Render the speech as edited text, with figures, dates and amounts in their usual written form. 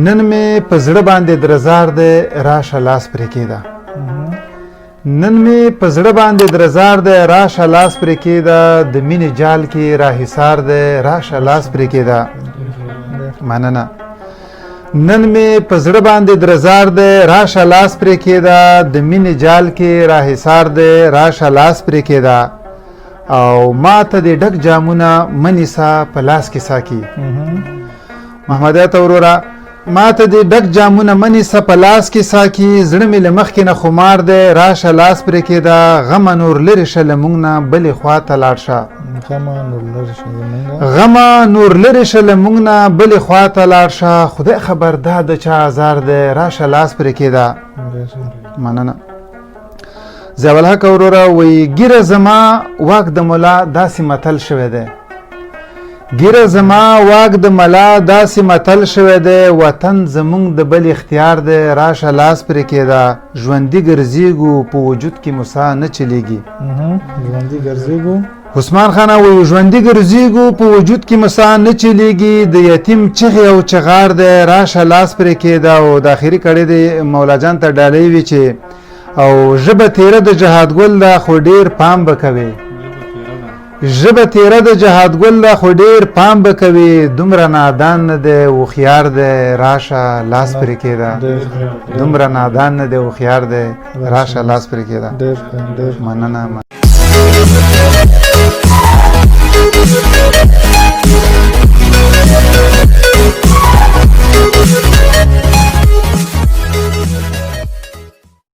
نن مې په زړه باندې درزار دی راشه لاس پرې کېده نن مې په زړه باندې درزار دی راشه لاس پرې کېده د مینې جال کې راحصار دی راشه لاس پرې کېده مننه نن مې په زړه باندې درزار دی راشه لاس پرې کېده د مینې جال کې راحصار دی راشه لاس پرې کېده او ما ته د ډک جامونه منیسا په لاس کې ساکي محمدیت وروره ما ته د ډک جامونه منیسا په لاس کې ساکي زړه مې له مخکې نه خمار دی راشه لاس پرې کېده غمه نور لرې شه له موږ نه بلې خوا ته لاړ شه غمه نور لرې شه له موږ نه بلې خوا ته لاړ شه خدای خبر دا د چا ازار دی راشه لاس پرې کېده مننه ضیاء الحق وروره وایي ګیره زما واک د ملا داسې متل شوی دی ګیره زما واک د ملا داسې متل شوی دی وطن زمونږ د بل اختیار دی راشه لاس پرې کېده ژوندي ګرځېږو په وجود کې موسی نه چلیږي ژوندي ګرځېږو عثمان خان وایي ژوندي ګرځېږو په وجود کې موسی نه چلیږي د یتیم چغې او چغار دی راشه لاس پرې کېده او د اخري کړۍ د مولا جان ته ډالۍ وي چې او ژبه تیره د جهاد ګل ده خو ډېر پام به کوي ژبه تیره د جهاد ګل ده خو ډېر پام به کوي دومره نادان نه دی هوښیار دی راشه لاس پرې کېده دومره نادان نه دی هوښیار دی راشه لاس پرې کېده مننه